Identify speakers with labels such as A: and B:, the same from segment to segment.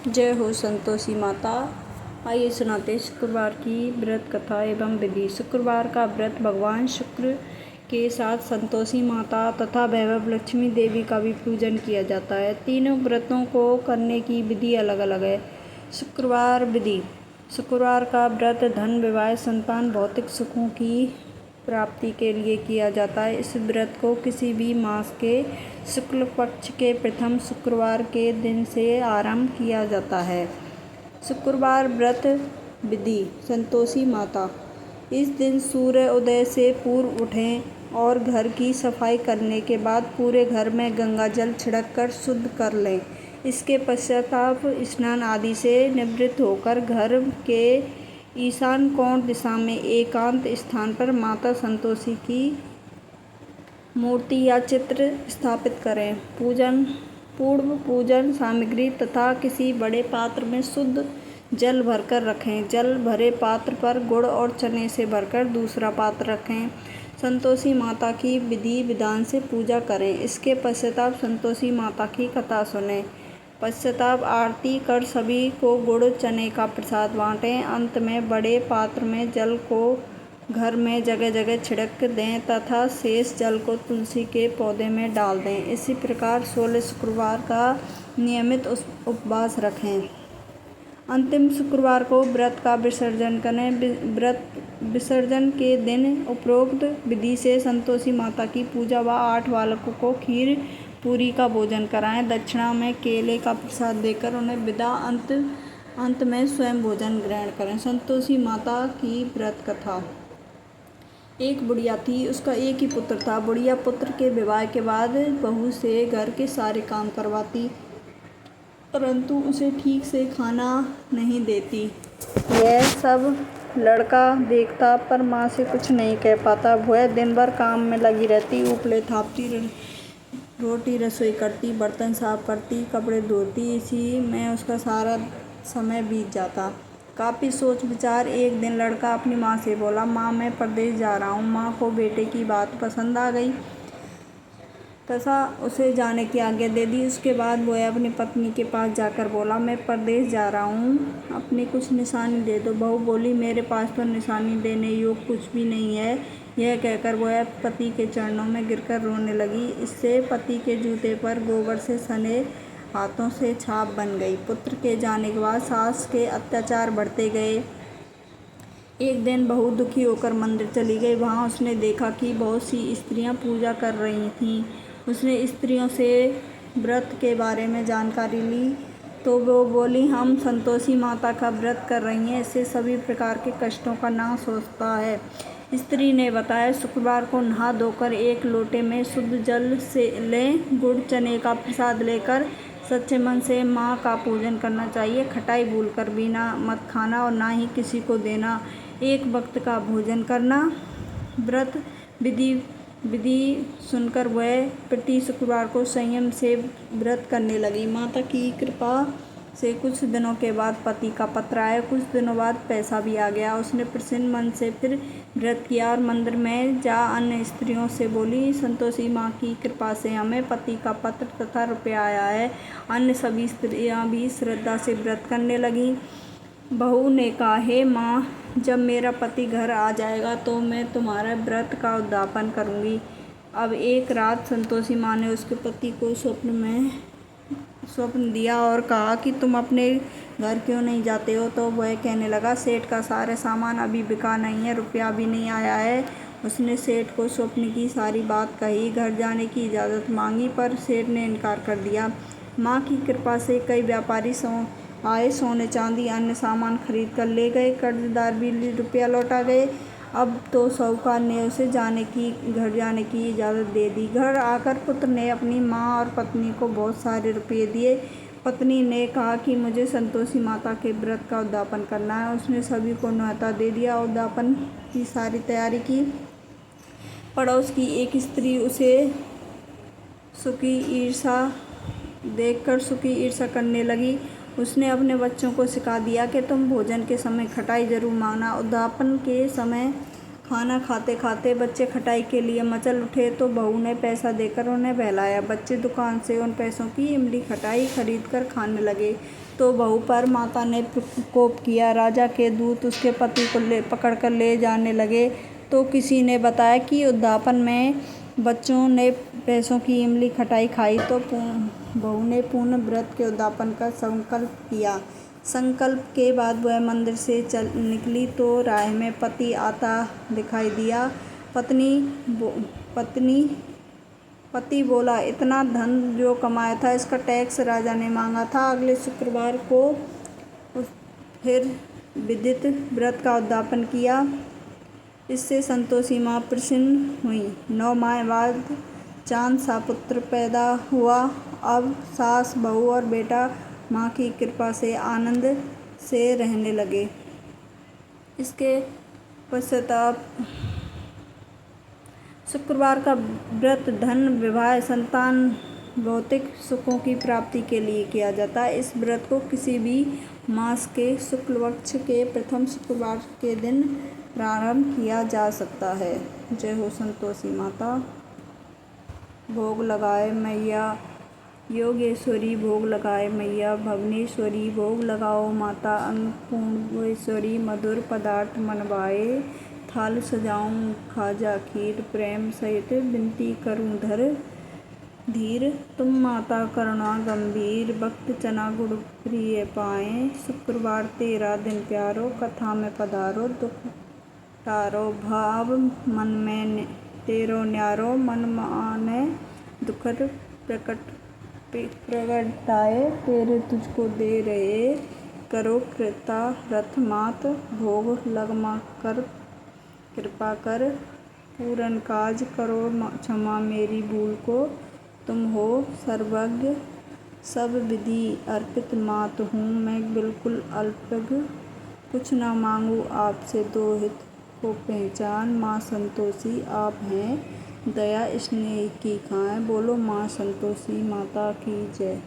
A: जय हो संतोषी माता। आइए सुनाते हैं शुक्रवार की व्रत कथा एवं विधि। शुक्रवार का व्रत भगवान शुक्र के साथ संतोषी माता तथा वैभव लक्ष्मी देवी का भी पूजन किया जाता है। तीनों व्रतों को करने की विधि अलग अलग है। शुक्रवार विधि। शुक्रवार का व्रत धन, विवाह, संतान, भौतिक सुखों की प्राप्ति के लिए किया जाता है। इस व्रत को किसी भी मास के शुक्ल पक्ष के प्रथम शुक्रवार के दिन से आरंभ किया जाता है। शुक्रवार व्रत विधि। संतोषी माता। इस दिन सूर्य उदय से पूर्व उठें और घर की सफाई करने के बाद पूरे घर में गंगा जल छिड़क कर शुद्ध कर लें। इसके पश्चाताप स्नान आदि से निवृत्त होकर घर के ईशान कोण दिशा में एकांत स्थान पर माता संतोषी की मूर्ति या चित्र स्थापित करें। पूर्व पूजन सामग्री तथा किसी बड़े पात्र में शुद्ध जल भरकर रखें। जल भरे पात्र पर गुड़ और चने से भरकर दूसरा पात्र रखें। संतोषी माता की विधि विधान से पूजा करें। इसके पश्चाताप संतोषी माता की कथा सुनें। पश्चाताप आरती कर सभी को गुड़ चने का प्रसाद बांटें। अंत में बड़े पात्र में जल को घर में जगह जगह छिड़क दें तथा शेष जल को तुलसी के पौधे में डाल दें। इसी प्रकार 16 शुक्रवार का नियमित उपवास रखें। अंतिम शुक्रवार को व्रत का विसर्जन करें। व्रत विसर्जन के दिन उपरोक्त विधि से संतोषी माता की पूजा व 8 बालकों को खीर पूरी का भोजन कराएं। दक्षिणा में केले का प्रसाद देकर उन्हें विदा। अंत में स्वयं भोजन ग्रहण करें। संतोषी माता की व्रत कथा। एक बुढ़िया थी, उसका एक ही पुत्र था। बुढ़िया पुत्र के विवाह के बाद बहू से घर के सारे काम करवाती, परंतु उसे ठीक से खाना नहीं देती। यह सब लड़का देखता पर माँ से कुछ नहीं कह पाता। वह दिन भर काम में लगी रहती, उपले थापती, रोटी रसोई करती, बर्तन साफ करती, कपड़े धोती। इसी में उसका सारा समय बीत जाता। काफ़ी सोच विचार एक दिन लड़का अपनी माँ से बोला, माँ मैं परदेश जा रहा हूँ। माँ को बेटे की बात पसंद आ गई तथा उसे जाने की आज्ञा दे दी। उसके बाद वह अपनी पत्नी के पास जाकर बोला, मैं परदेश जा रहा हूँ, अपनी कुछ निशानी दे दो। बहू बोली, मेरे पास तो निशानी देने योग कुछ भी नहीं है। यह कहकर वह पति के चरणों में गिरकर रोने लगी। इससे पति के जूते पर गोबर से सने हाथों से छाप बन गई। पुत्र के जाने के बाद सास के अत्याचार बढ़ते गए। एक दिन बहू दुखी होकर मंदिर चली गई। वहाँ उसने देखा कि बहुत सी स्त्रियां पूजा कर रही थीं। उसने स्त्रियों से व्रत के बारे में जानकारी ली तो वो बोली, हम संतोषी माता का व्रत कर रही हैं, इससे सभी प्रकार के कष्टों का नाश होता है। स्त्री ने बताया, शुक्रवार को नहा धोकर एक लोटे में शुद्ध जल से लें। गुड़ चने का प्रसाद लेकर सच्चे मन से माँ का पूजन करना चाहिए। खटाई भूलकर भी मत खाना और ना ही किसी को देना। एक वक्त का भोजन करना। व्रत विधि सुनकर वह प्रति शुक्रवार को संयम से व्रत करने लगी। माता की कृपा से कुछ दिनों के बाद पति का पत्र आया। कुछ दिनों बाद पैसा भी आ गया। उसने प्रसन्न मन से फिर व्रत किया और मंदिर में जा अन्य स्त्रियों से बोली, संतोषी माँ की कृपा से हमें पति का पत्र तथा रुपया आया है। अन्य सभी स्त्रियाँ भी श्रद्धा से व्रत करने लगी। बहू ने कहा, हे माँ, जब मेरा पति घर आ जाएगा तो मैं तुम्हारे व्रत का उद्यापन करूँगी। अब एक रात संतोषी माँ ने उसके पति को स्वप्न दिया और कहा कि तुम अपने घर क्यों नहीं जाते हो। तो वह कहने लगा, सेठ का सारे सामान अभी बिका नहीं है, रुपया भी नहीं आया है। उसने सेठ को स्वप्न की सारी बात कही, घर जाने की इजाज़त मांगी, पर सेठ ने इनकार कर दिया। माँ की कृपा से कई व्यापारी आए, सोने चांदी अन्य सामान खरीद कर ले गए। कर्जदार भी रुपया लौटा गए। अब तो साहूकार ने उसे घर जाने की इजाज़त दे दी। घर आकर पुत्र ने अपनी माँ और पत्नी को बहुत सारे रुपये दिए। पत्नी ने कहा कि मुझे संतोषी माता के व्रत का उद्यापन करना है। उसने सभी को न्योता दे दिया। उद्यापन की सारी तैयारी की। पड़ोस की एक स्त्री उसे देखकर सुखी ईर्षा करने लगी। उसने अपने बच्चों को सिखा दिया कि तुम भोजन के समय खटाई जरूर मांगना। उद्यापन के समय खाना खाते खाते बच्चे खटाई के लिए मचल उठे तो बहू ने पैसा देकर उन्हें बहलाया। बच्चे दुकान से उन पैसों की इमली खटाई खरीद कर खाने लगे। तो बहू पर माता ने प्रकोप किया। राजा के दूत उसके पति को पकड़कर ले जाने लगे तो किसी ने बताया कि उद्यापन में बच्चों ने पैसों की इमली खटाई खाई। तो बहू ने पूर्ण व्रत के उद्यापन का संकल्प किया। संकल्प के बाद वह मंदिर से चल निकली तो राह में पति आता दिखाई दिया। पति बोला, इतना धन जो कमाया था इसका टैक्स राजा ने मांगा था। अगले शुक्रवार को फिर विधित व्रत का उद्यापन किया। इससे संतोषी माँ प्रसन्न हुई। 9 माह बाद चांद सा पुत्र पैदा हुआ। अब सास, बहू और बेटा माँ की कृपा से आनंद से रहने लगे। इसके पश्चाताप शुक्रवार का व्रत धन, विवाह, संतान, भौतिक सुखों की प्राप्ति के लिए किया जाता है। इस व्रत को किसी भी मास के शुक्ल पक्ष के प्रथम शुक्रवार के दिन प्रारंभ किया जा सकता है। जय हो संतोषी माता। भोग लगाए मैया योगेश्वरी, भोग लगाए मैया भवनेश्वरी, भोग लगाओ माता अन्नपूर्णेश्वरी। मधुर पदार्थ मनवाए, थाल सजाऊं खाजा खीर, प्रेम सहित विनती करूं धीर। तुम माता करुणा गंभीर, भक्त चना गुड़ प्रिय पाएं। शुक्रवार तेरा दिन प्यारो, कथा में पधारो दुख टारो। भाव मन में तेरो न्यारो, मन माने दुखद प्रगटाए। तेरे तुझको दे रहे करो कृता रथ मात, भोग लगमा कर कृपा कर। पूरन काज करो क्षमा मेरी भूल को, तुम हो सर्वज्ञ सब विधि अर्पित मात हूँ मैं बिल्कुल अल्पज्ञ। कुछ न मांगू आपसे दो हित को पहचान, माँ संतोषी आप हैं दया स्नेह की खाएं। बोलो माँ संतोषी माता की जय।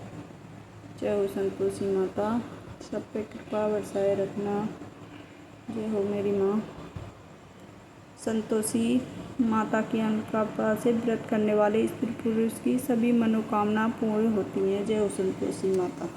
A: जय हो संतोषी माता। सब पे कृपा बरसाए रखना। जय हो मेरी माँ संतोषी माता की अनुकंपा से व्रत करने वाले स्त्री पुरुष की सभी मनोकामना पूर्ण होती हैं। जय हो संतोषी माता।